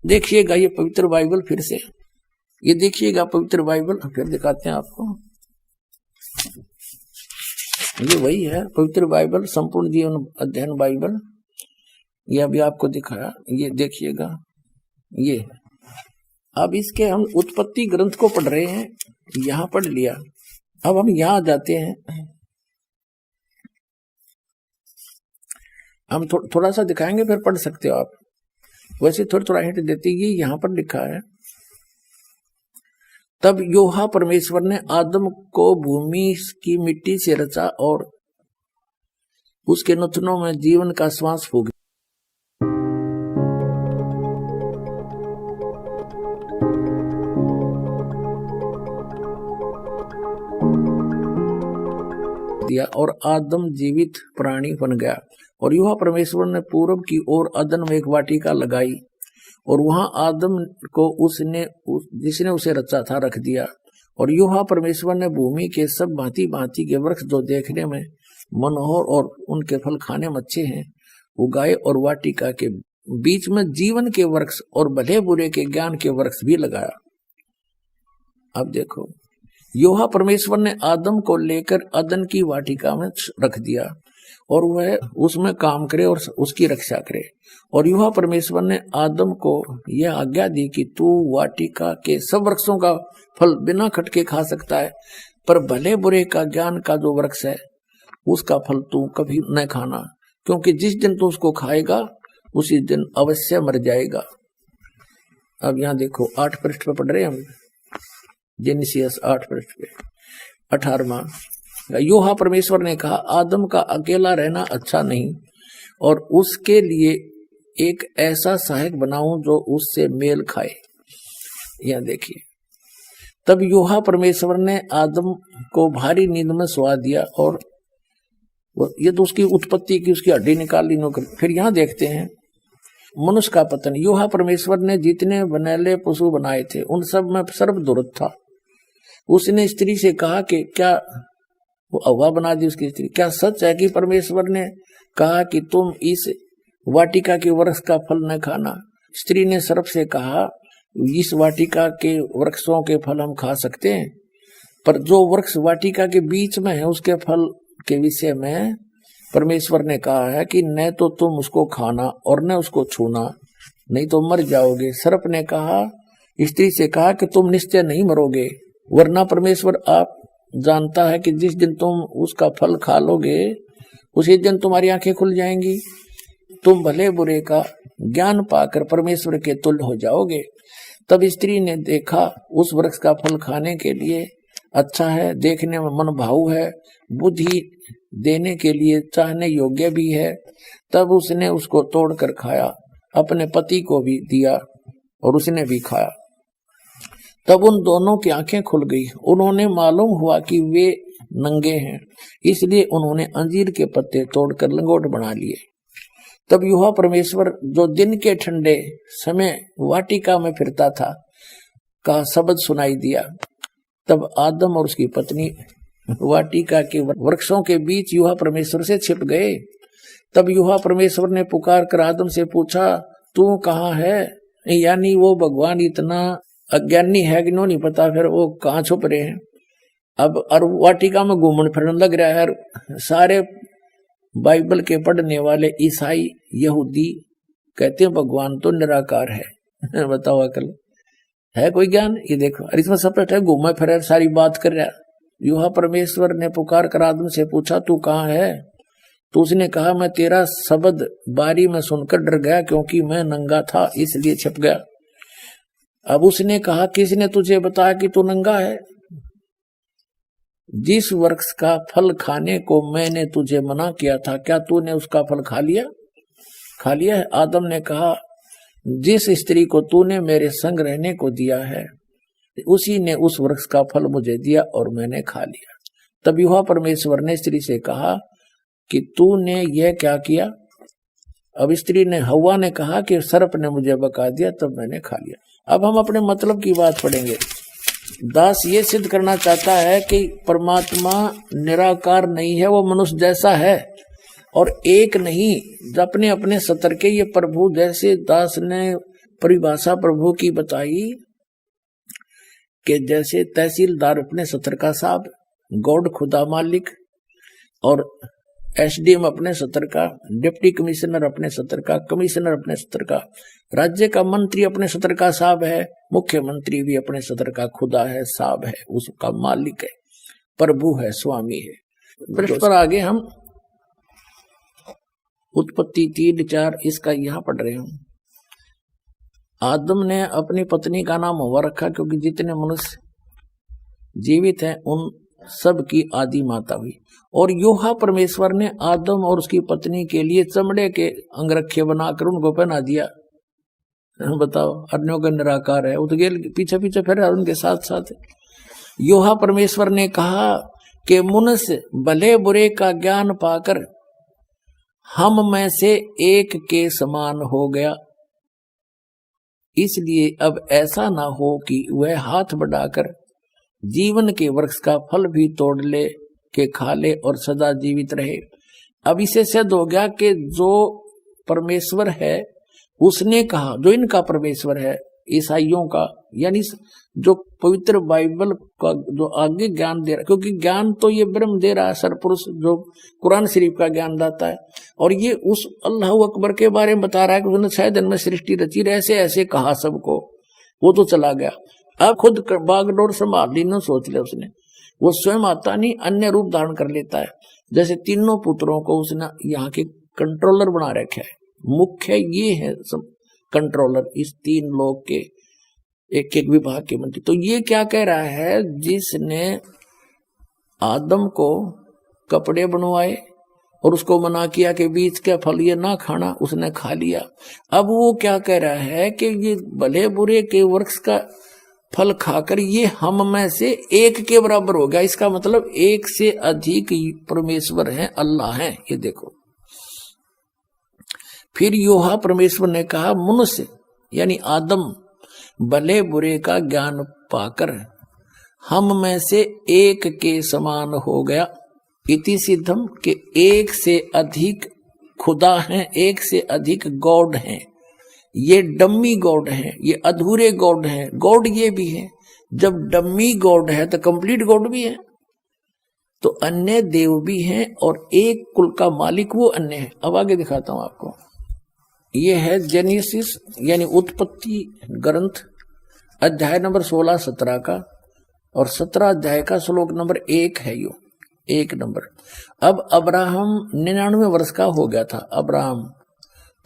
देखिएगा ये पवित्र बाइबल फिर से, ये देखिएगा पवित्र बाइबल, फिर दिखाते हैं आपको। ये वही है पवित्र बाइबल, संपूर्ण जीवन अध्ययन बाइबल, ये अभी आपको दिखाया, ये देखिएगा ये। अब इसके हम उत्पत्ति ग्रंथ को पढ़ रहे हैं, यहां पढ़ लिया। अब हम यहां जाते हैं, हम थोड़ा सा दिखाएंगे, फिर पढ़ सकते हो आप। वैसे थोड़ा हिंट देती है, यहां पर लिखा है, तब यहोवा परमेश्वर ने आदम को भूमि की मिट्टी से रचा और उसके नथनों में जीवन का श्वास फूंक दिया और आदम जीवित प्राणी बन गया। और यहोवा परमेश्वर ने पूरब की ओर अदन में एक वाटिका लगाई और वहां आदम को जिसने उसे रचा था रख दिया। और यहोवा परमेश्वर ने भूमि के सब भांति भांति के वृक्ष जो देखने में मनोहर और उनके फल खाने में अच्छे हैं उगाए, और वाटिका के बीच में जीवन के वृक्ष और भले बुरे के ज्ञान के वृक्ष भी लगाया। अब देखो, यहोवा परमेश्वर ने आदम को लेकर अदन की वाटिका में रख दिया और वह उसमें काम करे और उसकी रक्षा करे। और यहोवा परमेश्वर ने आदम को यह आज्ञा दी कि तू वाटिका के सब वृक्षों का फल बिना खटके खा सकता है, पर भले बुरे का ज्ञान का जो वृक्ष है उसका फल तू कभी न खाना, क्योंकि जिस दिन तू उसको खाएगा उसी दिन अवश्य मर जाएगा। अब यहाँ देखो 8 पृष्ठ पे पढ़ रहे हैं हम, जेनेसिस 8 पृष्ठ पे 18वां। यहोवा परमेश्वर ने कहा, आदम का अकेला रहना अच्छा नहीं, और उसके लिए एक ऐसा सहायक बनाऊं जो उससे मेल खाए। यह देखिए, तब यहोवा परमेश्वर ने आदम को भारी नींद में सुला दिया, और ये तो उसकी उत्पत्ति की, उसकी हड्डी निकाल ली नौकर। फिर यहां देखते हैं मनुष्य का पतन। यहोवा परमेश्वर ने जितने बनैले पशु बनाए थे उन सब में सर्वदुर्लभ था। उसने स्त्री से कहा कि क्या, वो हव्वा बना दी उसकी स्त्री, क्या सच है कि परमेश्वर ने कहा कि तुम इस वाटिका के वृक्ष का फल न खाना? स्त्री ने सर्प से कहा, इस वाटिका के वृक्षों के फल हम खा सकते हैं, पर जो वृक्ष वाटिका के बीच में है उसके फल के विषय में परमेश्वर ने कहा है कि न तो तुम उसको खाना और न उसको छूना, नहीं तो मर जाओगे। सर्प ने कहा, स्त्री से कहा कि तुम निश्चय नहीं मरोगे, वरना परमेश्वर आप जानता है कि जिस दिन तुम उसका फल खा लोगे उसी दिन तुम्हारी आंखें खुल जाएंगी, तुम भले बुरे का ज्ञान पाकर परमेश्वर के तुल्य हो जाओगे। तब स्त्री ने देखा उस वृक्ष का फल खाने के लिए अच्छा है, देखने में मन भाऊ है, बुद्धि देने के लिए चाहने योग्य भी है। तब उसने उसको तोड़कर खाया, अपने पति को भी दिया और उसने भी खाया। तब उन दोनों की आंखें खुल गई, उन्होंने मालूम हुआ कि वे नंगे हैं, इसलिए उन्होंने अंजीर के पत्ते तोड़कर लंगोट बना लिए। तब यहोवा परमेश्वर जो दिन के ठंडे समय वाटिका में फिरता था का शब्द सुनाई दिया। तब आदम और उसकी पत्नी वाटिका के वृक्षों के बीच यहोवा परमेश्वर से छिप गए। तब यहोवा परमेश्वर ने पुकार कर आदम से पूछा, तू कहाँ है? यानी वो भगवान इतना अज्ञानी है कि नहीं पता फिर वो कहाँ छुप रहे हैं। अब और वाटिका में घूमने फिरने लग रहा है। सारे बाइबल के पढ़ने वाले ईसाई यहूदी कहते हैं भगवान तो निराकार है। बताओ अकल है कोई ज्ञान? ये देखो, और इसमें सपट है, घूमे फिरे सारी बात कर रहा। यहोवा परमेश्वर ने पुकार कर आदम से पूछा, तू कहाँ है? तो उसने कहा, मैं तेरा शब्द बारी में सुनकर डर गया, क्योंकि मैं नंगा था इसलिए छिप गया। अब उसने कहा, किसने तुझे बताया कि तू नंगा है? जिस वृक्ष का फल खाने को मैंने तुझे मना किया था, क्या तूने उसका फल खा लिया? खा लिया है। आदम ने कहा, जिस स्त्री को तूने मेरे संग रहने को दिया है उसी ने उस वृक्ष का फल मुझे दिया और मैंने खा लिया। तब यहोवा परमेश्वर ने स्त्री से कहा कि तूने यह क्या किया? अब स्त्री ने, हव्वा ने कहा कि सर्प ने मुझे बका दिया, तब मैंने खा लिया। अब हम अपने मतलब की बात पढ़ेंगे। दास ये सिद्ध करना चाहता है कि परमात्मा निराकार नहीं है, वो मनुष्य जैसा है और एक नहीं, अपने अपने सतर के। ये प्रभु जैसे दास ने परिभाषा प्रभु की बताई कि जैसे तहसीलदार अपने सत्र का साहब, गॉड खुदा मालिक, और एसडीएम अपने सत्र का, डिप्टी कमिश्नर अपने सत्र का, कमिश्नर अपने सत्र का, राज्य का मंत्री अपने सत्र का साहब है, मुख्यमंत्री भी अपने सत्र का खुदा है, साहब है, उसका मालिक है, प्रभु है, स्वामी है। पृष्ठ पर आगे हम उत्पत्ति 3:4 इसका यहां पढ़ रहे हैं। आदम ने अपनी पत्नी का नाम हवा रखा क्योंकि जितने मनुष्य जीवित हैं उन सब की आदि माता हुई। और योहा परमेश्वर ने आदम और उसकी पत्नी के लिए चमड़े के अंगरखे बनाकर उनको पहना दिया। बताओ, अन्यों का निराकार है, उठ गेल पीछे पीछे फिर उनके साथ साथ। योहा परमेश्वर ने कहा कि मनुष्य भले बुरे का ज्ञान पाकर हम में से एक के समान हो गया, इसलिए अब ऐसा ना हो कि वह हाथ बढ़ाकर जीवन के वृक्ष का फल भी तोड़ ले के खा ले और सदा जीवित रहे। अब इसे सिद्ध हो गया कि जो परमेश्वर है उसने कहा, जो इनका परमेश्वर है ईसाइयों का, यानी जो पवित्र बाइबल का जो आगे ज्ञान दे रहा, क्योंकि ज्ञान तो ये ब्रह्म दे रहा है, सरपुरुष जो कुरान शरीफ का ज्ञान दाता है, और ये उस अल्लाह अकबर के बारे में बता रहा है कि उसने 6 दिन में सृष्टि रची, ऐसे ऐसे कहा सबको, वो तो चला गया। अब खुद बागडोर संभाल ली, न सोच लिया उसने, वो स्वयं आता नहीं, अन्य रूप धारण कर लेता है। जैसे तीनों पुत्रों को उसने यहाँ के कंट्रोलर बना रखा है, मुख्य ये है सब कंट्रोलर, इस 3 लोग के एक एक विभाग के मंत्री। तो ये क्या कह रहा है, जिसने आदम को कपड़े बनवाए और उसको मना किया कि बीच का फल ये ना खाना, उसने खा लिया। अब वो क्या कह रहा है कि ये भले बुरे के वृक्ष का फल खाकर ये हम में से एक के बराबर हो गया। इसका मतलब एक से अधिक परमेश्वर हैं, अल्लाह हैं। ये देखो, फिर योहा परमेश्वर ने कहा मनुष्य यानी आदम भले बुरे का ज्ञान पाकर हम में से एक के समान हो गया। इति सिद्धम के एक से अधिक खुदा हैं, एक से अधिक गॉड हैं। ये डम्मी गॉड हैं, ये अधूरे गॉड हैं, गॉड ये भी है। जब डम्मी गॉड है तो कंप्लीट गॉड भी है, तो अन्य देव भी हैं और एक कुल का मालिक वो अन्य है। अब आगे दिखाता हूं आपको। ये है जेनेसिस यानी उत्पत्ति ग्रंथ, अध्याय नंबर 16-17 का, और 17 अध्याय का श्लोक नंबर 1 है यो 1 नंबर। अब अब्राहम 99 वर्ष का हो गया था अब्राहम।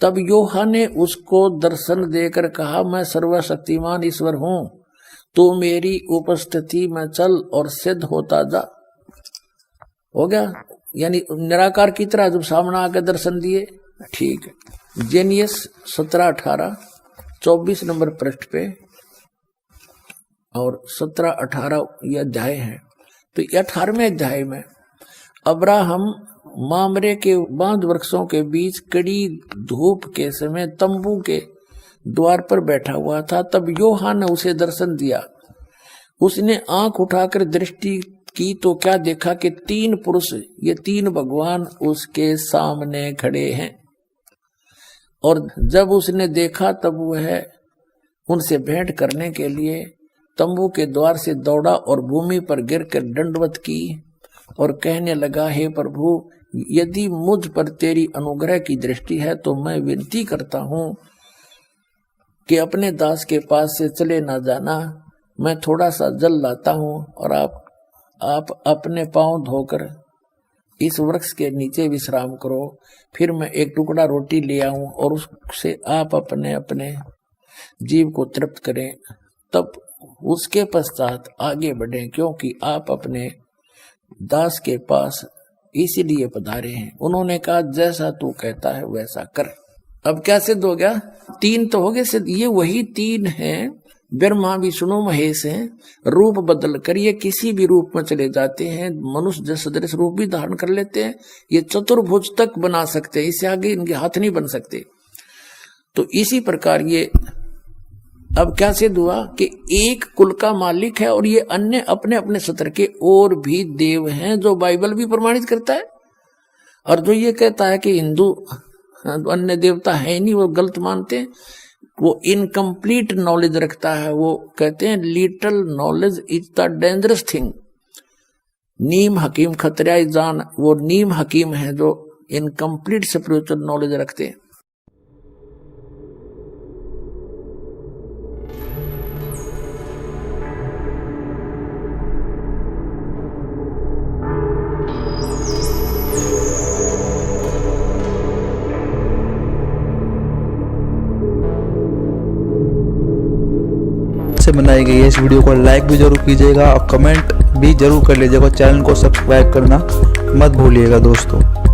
तब योहा ने उसको दर्शन देकर कहा, मैं सर्वशक्तिमान ईश्वर हूं, तू मेरी उपस्थिति में चल और सिद्ध होता जा। हो गया, यानी निराकार की तरह जब सामने आकर दर्शन दिए। ठीक है, जेनियस 17-18 24 नंबर पृष्ठ पे और 17-18 ये अध्याय है। तो 18वें अध्याय में अब्राहम मामरे के बांध वृक्षों के बीच कड़ी धूप के समय तंबू के द्वार पर बैठा हुआ था। तब योहा ने उसे दर्शन दिया। उसने आंख उठाकर दृष्टि की तो क्या देखा कि 3 पुरुष, ये 3 भगवान उसके सामने खड़े हैं। और जब उसने देखा तब वह उनसे भेंट करने के लिए तंबू के द्वार से दौड़ा और भूमि पर गिरकर दंडवत की और कहने लगा, हे प्रभु, यदि मुझ पर तेरी अनुग्रह की दृष्टि है तो मैं विनती करता हूं कि अपने दास के पास से चले ना जाना। मैं थोड़ा सा जल लाता हूं और आप अपने पांव धोकर इस वृक्ष के नीचे विश्राम करो। फिर मैं एक टुकड़ा रोटी ले आऊं और उससे आप अपने अपने जीव को तृप्त करें, तब उसके पश्चात आगे बढ़ें, क्योंकि आप अपने दास के पास इसीलिए पधारे हैं। उन्होंने कहा, जैसा तू कहता है वैसा कर। अब क्या सिद्ध हो गया? 3 तो हो गए सिद्ध। ये वही 3 हैं, ब्रह्मा विष्णु महेश हैं। रूप बदल कर ये किसी भी रूप में चले जाते हैं, मनुष्य जैसे सदृश रूप भी धारण कर लेते हैं। ये चतुर्भुज तक बना सकते हैं, इससे आगे इनके हाथ नहीं बन सकते। तो इसी प्रकार ये अब क्या सिद्ध हुआ कि एक कुल का मालिक है और ये अन्य अपने अपने सत्र के और भी देव हैं, जो बाइबल भी प्रमाणित करता है। और जो ये कहता है कि हिंदू अन्य देवता है नहीं, वो गलत मानते हैं। वो इनकम्प्लीट नॉलेज रखता है। वो कहते हैं little knowledge is the dangerous thing. नीम हकीम खतरा जान, वो नीम हकीम है जो इनकम्प्लीट स्पिरिचुअल नॉलेज रखते हैं। से बनाई गई है। इस वीडियो को लाइक भी जरूर कीजिएगा और कमेंट भी जरूर कर लीजिएगा। चैनल को सब्सक्राइब करना मत भूलिएगा दोस्तों।